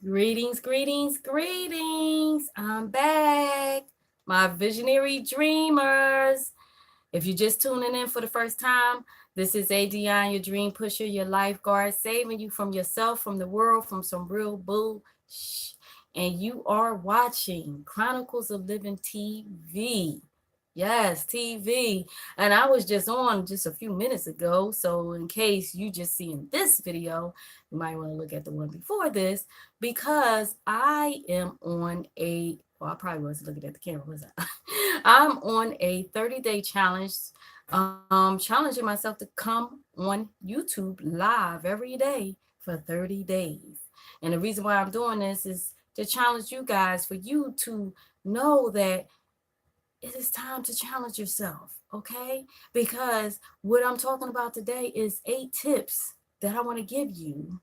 Greetings, greetings, greetings. I'm back, my visionary dreamers. If you're just tuning in for the first time, this is Adion, your dream pusher, your lifeguard, saving you from yourself, from the world, from some real bull. And you are watching Chronicles of Livin TV. Yes, TV. And I was just on just a few minutes ago. So, in case you just seeing this video, you might want to look at the one before this because I am on I probably wasn't looking at the camera, was I? I'm on a 30-day challenge, challenging myself to come on YouTube live every day for 30 days. And the reason why I'm doing this is to challenge you guys, for you to know that it is time to challenge yourself, okay? Because what I'm talking about today is 8 tips that I want to give you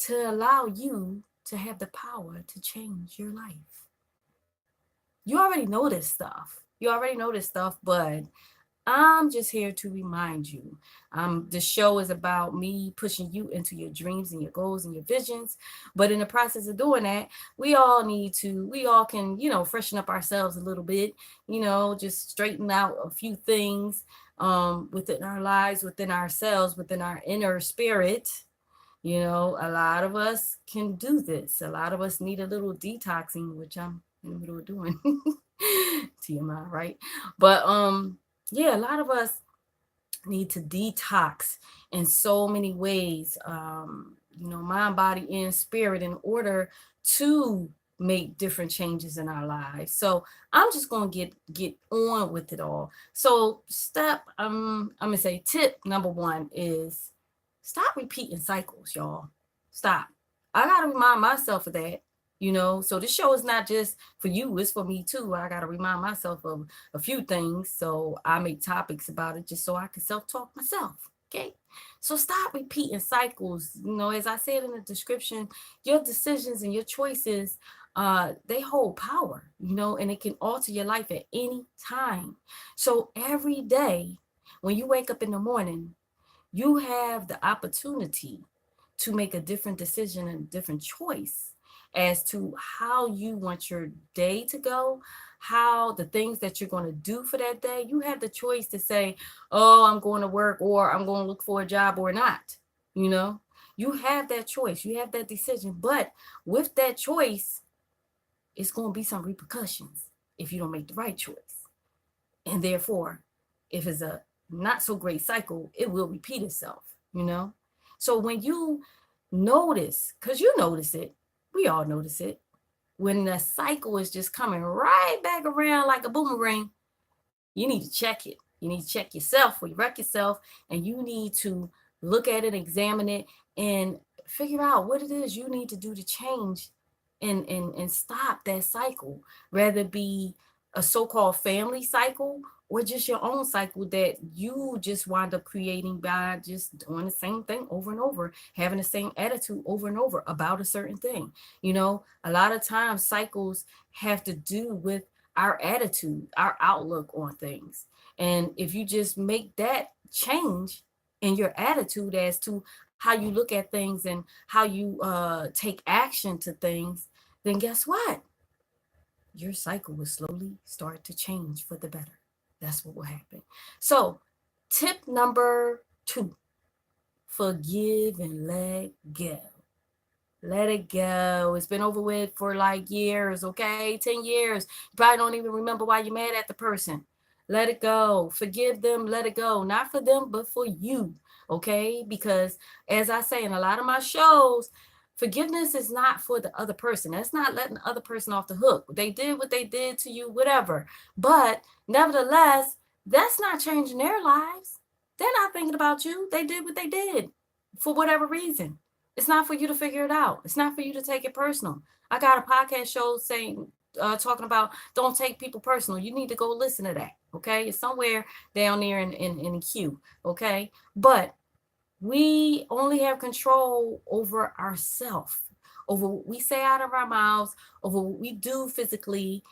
to allow you to have the power to change your life. You already know this stuff. You already know this stuff, but I'm just here to remind you. The show is about me pushing you into your dreams and your goals and your visions. But in the process of doing that, we all can, freshen up ourselves a little bit, just straighten out a few things within our lives, within ourselves, within our inner spirit. A lot of us can do this. A lot of us need a little detoxing, which I'm in the middle of doing. TMI, right? But yeah, a lot of us need to detox in so many ways, mind, body, and spirit, in order to make different changes in our lives. So I'm just gonna get on with it all. So I'm gonna say tip number one is stop repeating cycles, y'all. Stop. I gotta remind myself of that. So this show is not just for you, it's for me too. I gotta remind myself of a few things, so I make topics about it just so I can self-talk myself. Okay. So stop repeating cycles. As I said in the description, your decisions and your choices, they hold power, and it can alter your life at any time. So every day when you wake up in the morning, you have the opportunity to make a different decision and a different choice as to how you want your day to go, how the things that you're going to do for that day. You have the choice to say, oh, I'm going to work, or I'm going to look for a job, or not. You know, you have that choice, you have that decision. But with that choice, it's going to be some repercussions if you don't make the right choice. And therefore, if it's a not so great cycle, it will repeat itself. So when you notice, because you notice it, we all notice it, when the cycle is just coming right back around like a boomerang, you need to check it. You need to check yourself or you wreck yourself, and you need to look at it, examine it, and figure out what it is you need to do to change and stop that cycle, rather be a so-called family cycle or just your own cycle that you just wind up creating by just doing the same thing over and over, having the same attitude over and over about a certain thing. A lot of times cycles have to do with our attitude, our outlook on things. And if you just make that change in your attitude as to how you look at things and how you take action to things, then guess what? Your cycle will slowly start to change for the better. That's what will happen. So, tip number 2, forgive and let go. Let it go. It's been over with for like years, okay? 10 years. You probably don't even remember why you're mad at the person. Let it go. Forgive them. Let it go. Not for them, but for you, okay? Because as I say in a lot of my shows, forgiveness is not for the other person. That's not letting the other person off the hook. They did what they did to you, whatever. But nevertheless, that's not changing their lives. They're not thinking about you. They did what they did for whatever reason. It's not for you to figure it out. It's not for you to take it personal. I got a podcast show talking about don't take people personal. You need to go listen to that. Okay. It's somewhere down there in the queue. Okay. But we only have control over ourselves, over what we say out of our mouths, over what we do physically.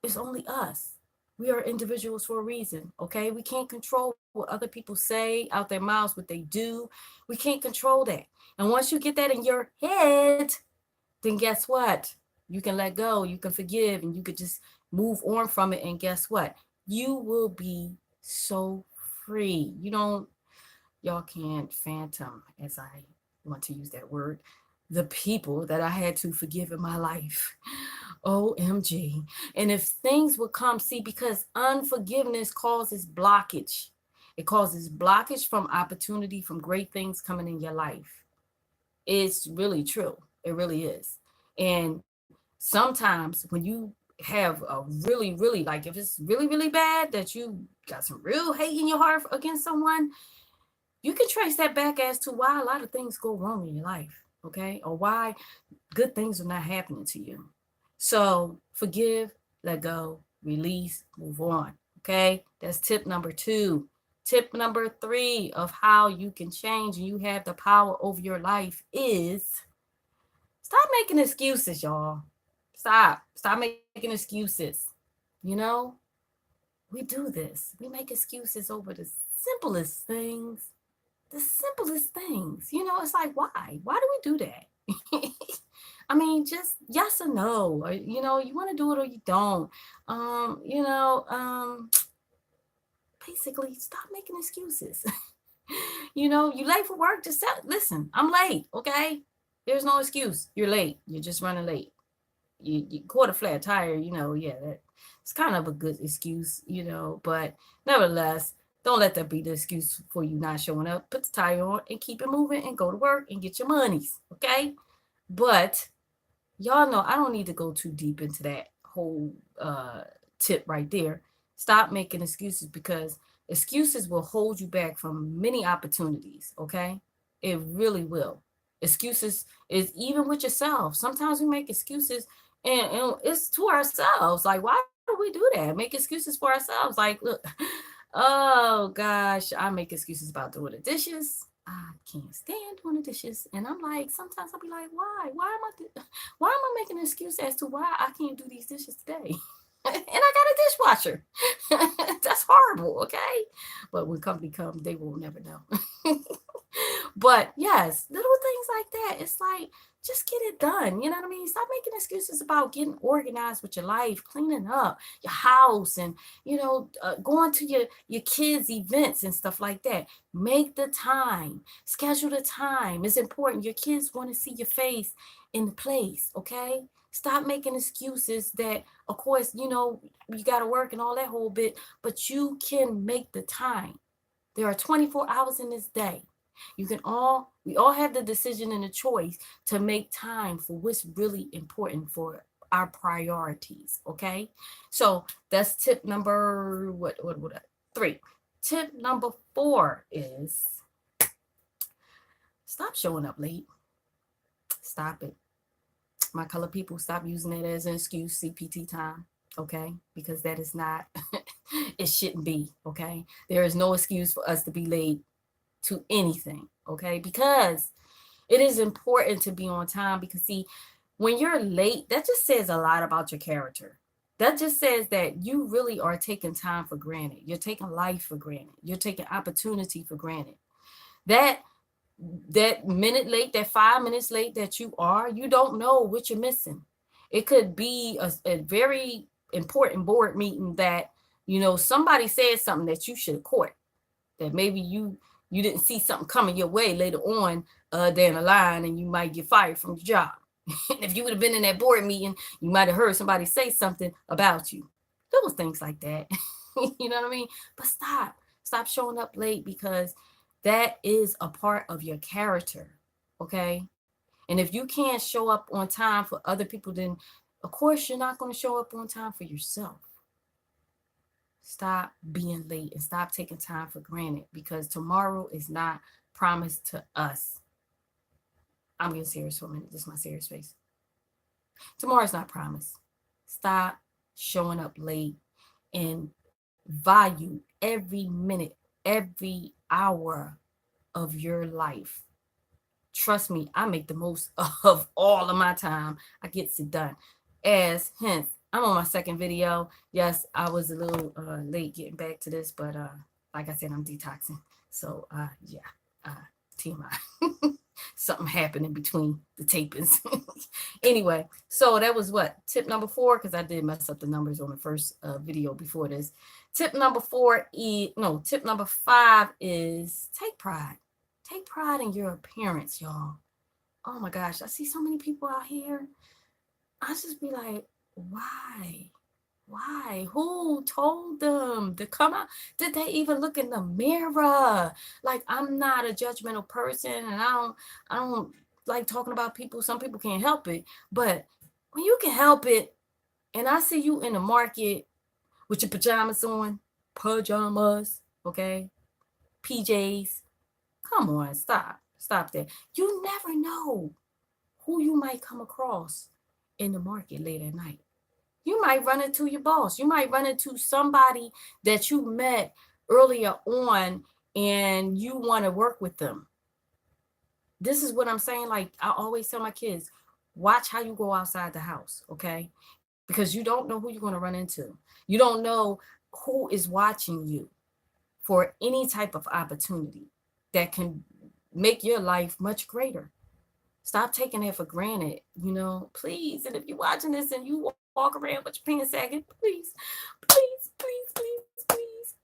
It's only us. We are individuals for a reason, okay? We can't control what other people say out their mouths, what they do. We can't control that. And once you get that in your head, then guess what? You can let go, you can forgive, and you could just move on from it. And guess what? You will be so free. Y'all can't phantom, as I want to use that word, the people that I had to forgive in my life. OMG. And if things would come, see, because unforgiveness causes blockage. It causes blockage from opportunity, from great things coming in your life. It's really true. It really is. And sometimes when you have a really, like if it's really bad that you got some real hate in your heart against someone, you can trace that back as to why a lot of things go wrong in your life, okay? Or why good things are not happening to you. So forgive, let go, release, move on, okay? That's tip number 2. Tip number 3 of how you can change and you have the power over your life is stop making excuses, y'all. Stop making excuses. You know, we do this. We make excuses over the simplest things. The simplest things. It's like, why? Why do we do that? I mean, just yes or no. Or, you want to do it or you don't. Um, you know, um, Basically, stop making excuses. You late for work, just listen, I'm late, okay? There's no excuse. You're late. You're just running late. You caught a flat tire, yeah, it's kind of a good excuse, but nevertheless, don't let that be the excuse for you not showing up. Put the tire on and keep it moving and go to work and get your monies, okay? But y'all know I don't need to go too deep into that whole tip right there. Stop making excuses because excuses will hold you back from many opportunities, okay? It really will. Excuses is even with yourself. Sometimes we make excuses and it's to ourselves. Like, why do we do that? Make excuses for ourselves. Like, look, oh gosh, I make excuses about doing the dishes. I can't stand doing the dishes. And I'm like, sometimes I'll be like, why? Why am I making an excuse as to why I can't do these dishes today? And I got a dishwasher. That's horrible, okay? But when company comes, they will never know. But yes, little things like that. It's like, just get it done. You know what I mean? Stop making excuses about getting organized with your life, cleaning up your house, and going to your kids' events and stuff like that. Make the time, schedule the time. It's important. Your kids want to see your face in the place. Okay. Stop making excuses that, of course, you got to work and all that whole bit, but you can make the time. There are 24 hours in this day. We all have the decision and the choice to make time for what's really important for our priorities. Okay. So that's tip number, what, 3. Tip number 4 is stop showing up late. Stop it. My color people, stop using it as an excuse, CPT time. Okay. Because that is not, it shouldn't be. Okay. There is no excuse for us to be late to anything, okay? Because it is important to be on time because, see, when you're late, that just says a lot about your character. That just says that you really are taking time for granted. You're taking life for granted. You're taking opportunity for granted. That minute late, that 5 minutes late that you don't know what you're missing. It could be a very important board meeting that, somebody said something that you should have caught, that maybe you didn't see something coming your way later on down the line, and you might get fired from your job. And if you would have been in that board meeting, you might have heard somebody say something about you. Little things like that. You know what I mean? But stop showing up late because that is a part of your character. Okay. And if you can't show up on time for other people, then of course you're not going to show up on time for yourself. Stop being late and stop taking time for granted because tomorrow is not promised to us. I'm getting serious for a minute. This is my serious face. Tomorrow's not promised. Stop showing up late and value every minute, every hour of your life. Trust me, I make the most of all of my time. I get it done. As hence, I'm on my second video. Yes, I was a little late getting back to this, but like I said, I'm detoxing. So yeah, TMI. Something happened in between the tapings. Anyway, so that was what? Tip number 4, because I did mess up the numbers on the first video before this. Tip number 4 is, no, tip number 5 is take pride. Take pride in your appearance, y'all. Oh my gosh, I see so many people out here. I just be like, why? Why? Who told them to come out? Did they even look in the mirror? Like, I'm not a judgmental person, and I don't like talking about people. Some people can't help it. But when you can help it, and I see you in the market with your pajamas, okay? PJs. Come on, stop. Stop that. You never know who you might come across in the market late at night. You might run into your boss. You might run into somebody that you met earlier on and you want to work with them. This is what I'm saying. Like, I always tell my kids, watch how you go outside the house, okay? Because you don't know who you're going to run into. You don't know who is watching you for any type of opportunity that can make your life much greater. Stop taking it for granted, please. And if you're watching this and you walk around with your pants sagging, please,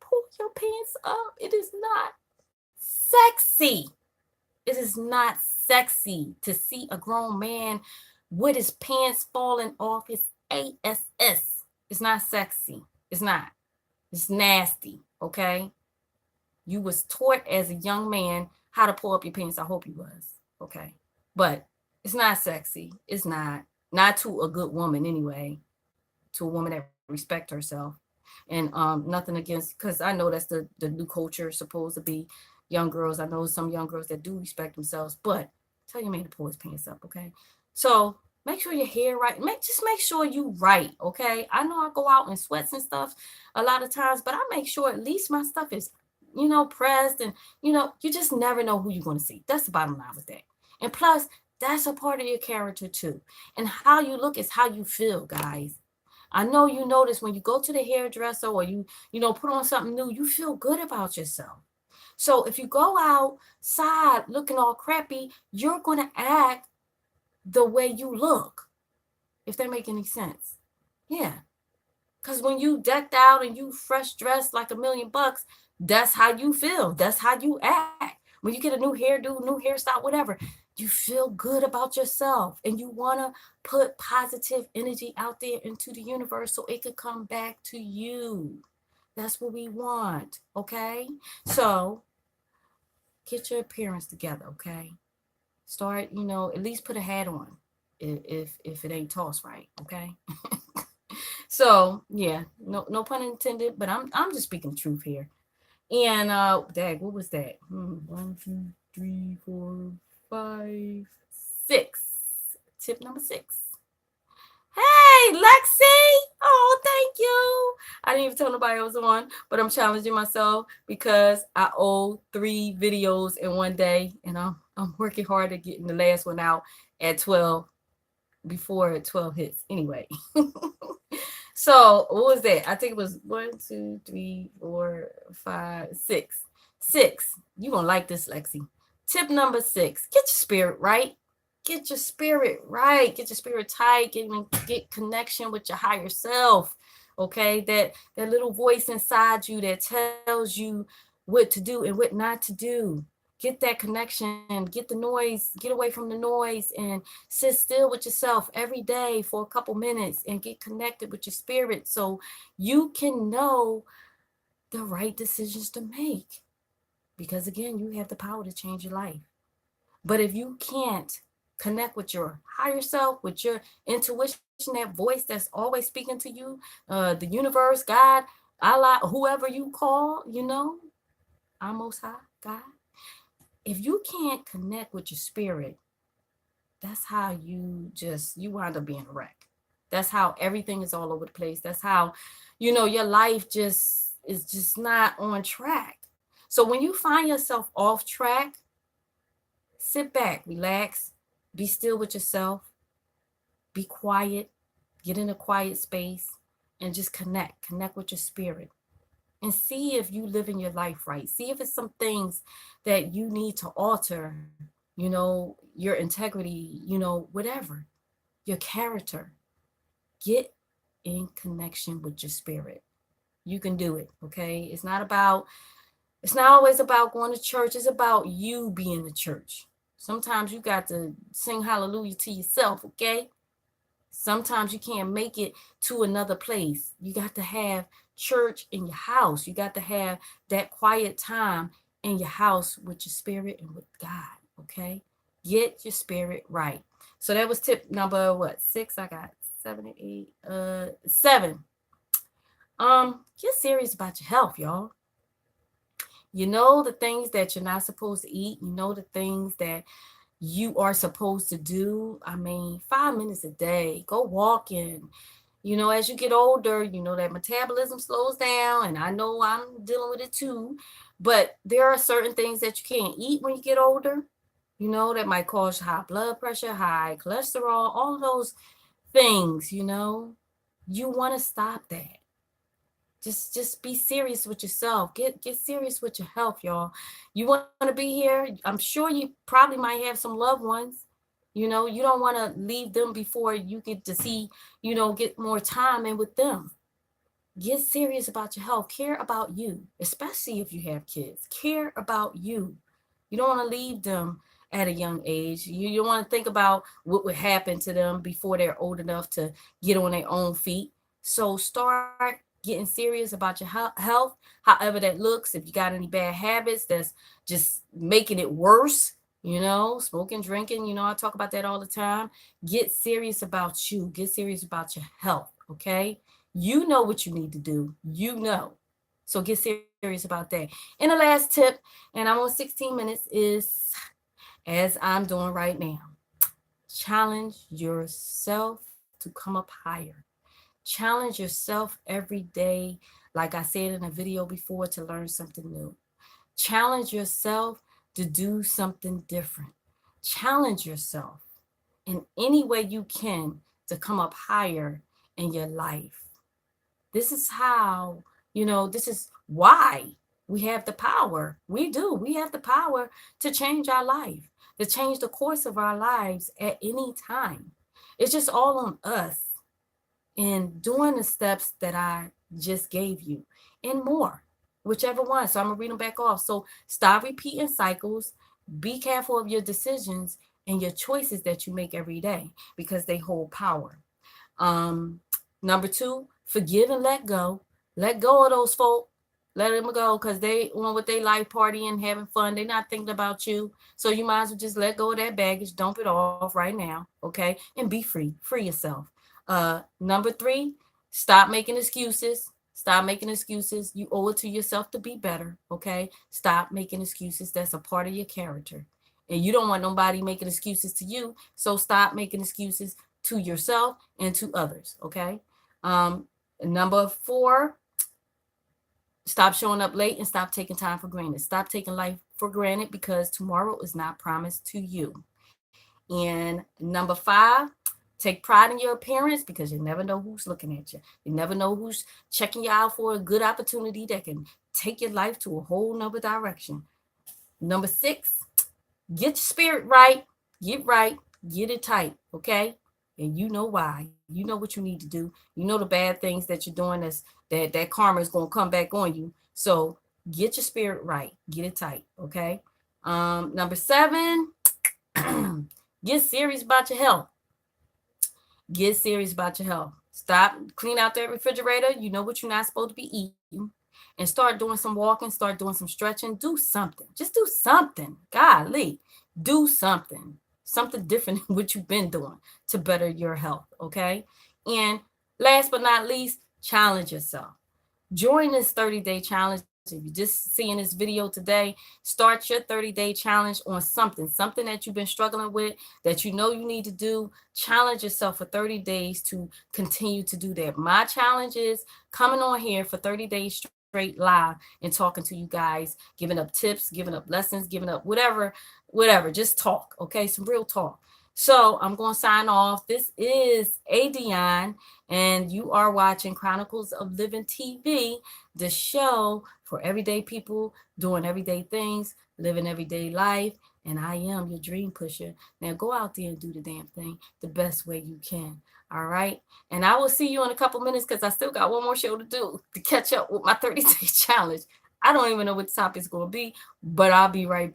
pull your pants up. It is not sexy. It is not sexy to see a grown man with his pants falling off his ass. It's not sexy. It's not. It's nasty, okay? You was taught as a young man how to pull up your pants. I hope you was, okay? But it's not sexy. It's not to a good woman anyway, to a woman that respect herself. And nothing against, because I know that's the new culture supposed to be young girls. I know some young girls that do respect themselves, but tell your man to pull his pants up, okay? So make sure your hair right. Just make sure you right, okay? I know I go out in sweats and stuff a lot of times, but I make sure at least my stuff is, pressed, and you just never know who you're going to see. That's the bottom line with that. And plus, that's a part of your character too. And how you look is how you feel, guys. I know you notice when you go to the hairdresser or put on something new, you feel good about yourself. So if you go outside looking all crappy, you're going to act the way you look, if that make any sense. Yeah. Because when you decked out and you fresh dressed like $1,000,000, that's how you feel. That's how you act. When you get a new hairdo, new hairstyle, whatever, you feel good about yourself and you want to put positive energy out there into the universe so it could come back to you. That's what we want, okay? So get your appearance together, okay? Start, at least put a hat on if it ain't tossed right, okay? So yeah, no pun intended, but I'm just speaking truth here. And dag, what was that? 1, 2, 3, 4, 5, 6. Tip number 6. Hey, Lexi! Oh, thank you. I didn't even tell nobody I was on, but I'm challenging myself because I owe 3 videos in one day, and I'm working hard at getting the last one out at 12 before 12 hits. Anyway. So what was that? I think it was 1, 2, 3, 4, 5, 6. 6. You gonna like this, Lexi. Tip number 6. Get your spirit right. Get your spirit right. Get your spirit tight. Get connection with your higher self. Okay, that little voice inside you that tells you what to do and what not to do. Get that connection, get the noise, get away from the noise, and sit still with yourself every day for a couple minutes and get connected with your spirit so you can know the right decisions to make. Because again, you have the power to change your life. But if you can't connect with your higher self, with your intuition, that voice that's always speaking to you, the universe, God, Allah, whoever you call, our Most High, God. If you can't connect with your spirit, that's how you wind up being a wreck. That's how everything is all over the place. That's how, your life is just not on track. So when you find yourself off track, sit back, relax, be still with yourself, be quiet, get in a quiet space, and just connect with your spirit. And see if you live in your life right. See if it's some things that you need to alter, your integrity, whatever. your character. Get in connection with your spirit. You can do it, okay? It's not always about going to church. It's about you being the church. Sometimes you got to sing hallelujah to yourself, okay? Sometimes you can't make it to another place. You got to have church in your house. You got to have that quiet time in your house with your spirit and with God, okay? Get your spirit right. So that was tip number what? 6. I got 7 and 8. 7. Get serious about your health, y'all. You know the things that you're not supposed to eat. You know the things that you are supposed to do. I mean, 5 minutes a day, go walking. You know, as you get older, you know that metabolism slows down, and I know I'm dealing with it too. But there are certain things that you can't eat when you get older. You know, that might cause high blood pressure, high cholesterol, all of those things, you know. You want to stop that. Just be serious with yourself. Get serious with your health, y'all. You want to be here. I'm sure you probably might have some loved ones. You know, you don't want to leave them before you get to see, get more time in with them. Get serious about your health. Care about you, especially if you have kids. Care about you. You don't want to leave them at a young age. You don't want to think about what would happen to them before they're old enough to get on their own feet. So start getting serious about your health, however that looks. If you got any bad habits that's just making it worse, smoking, drinking, I talk about that all the time. Get serious about you. Get serious about your health, okay? You know what you need to do. You know. So get serious about that. And the last tip, and I'm on 16 minutes, is as I'm doing right now. Challenge yourself to come up higher. Challenge yourself every day, like I said in a video before, to learn something new. Challenge yourself to do something different. Challenge yourself in any way you can to come up higher in your life. This is how, this is why we have the power. We do. We have the power to change our life, to change the course of our lives at any time. It's just all on us and doing the steps that I just gave you and more, whichever one. So I'm going to read them back off. So stop repeating cycles. Be careful of your decisions and your choices that you make every day because they hold power. Um, Number 2, forgive and let go. Let go of those folk. Let them go because they on with their life partying, having fun. They're not thinking about you. So you might as well just let go of that baggage, dump it off right now, okay? And be free. Free yourself. Number 3, stop making excuses. Stop making excuses. You owe it to yourself to be better, okay? Stop making excuses. That's a part of your character. And you don't want nobody making excuses to you. So stop making excuses to yourself and to others, okay? Um, Number 4, stop showing up late and stop taking time for granted. Stop taking life for granted because tomorrow is not promised to you. And number 5, take pride in your appearance because you never know who's looking at you. You never know who's checking you out for a good opportunity that can take your life to a whole nother direction. Number 6, get your spirit right. Right. Get it tight. Okay. And you know why. You know what you need to do. You know the bad things that you're doing that karma is gonna come back on you. So get your spirit right. Get it tight. Okay. Number 7, get serious about your health. Get serious about your health. Stop, clean out that refrigerator. You know what you're not supposed to be eating. And start doing some walking, start doing some stretching. Do something. Just do something. Golly, do something. Something different than what you've been doing to better your health. Okay. And last but not least, challenge yourself. Join this 30-day challenge. If you're just seeing this video today, start your 30-day challenge on something that you've been struggling with that you know you need to do. Challenge yourself for 30 days to continue to do that. My challenge is coming on here for 30 days straight live and talking to you guys, giving up tips, giving up lessons, giving up whatever. Just talk, okay? Some real talk. So I'm going to sign off. This is Adion, and you are watching Chronicles of Livin TV, the show for everyday people doing everyday things, living everyday life. And I am your dream pusher. Now go out there and do the damn thing the best way you can. All right. And I will see you in a couple minutes because I still got one more show to do to catch up with my 30-day challenge. I don't even know what the topic's going to be, but I'll be right back.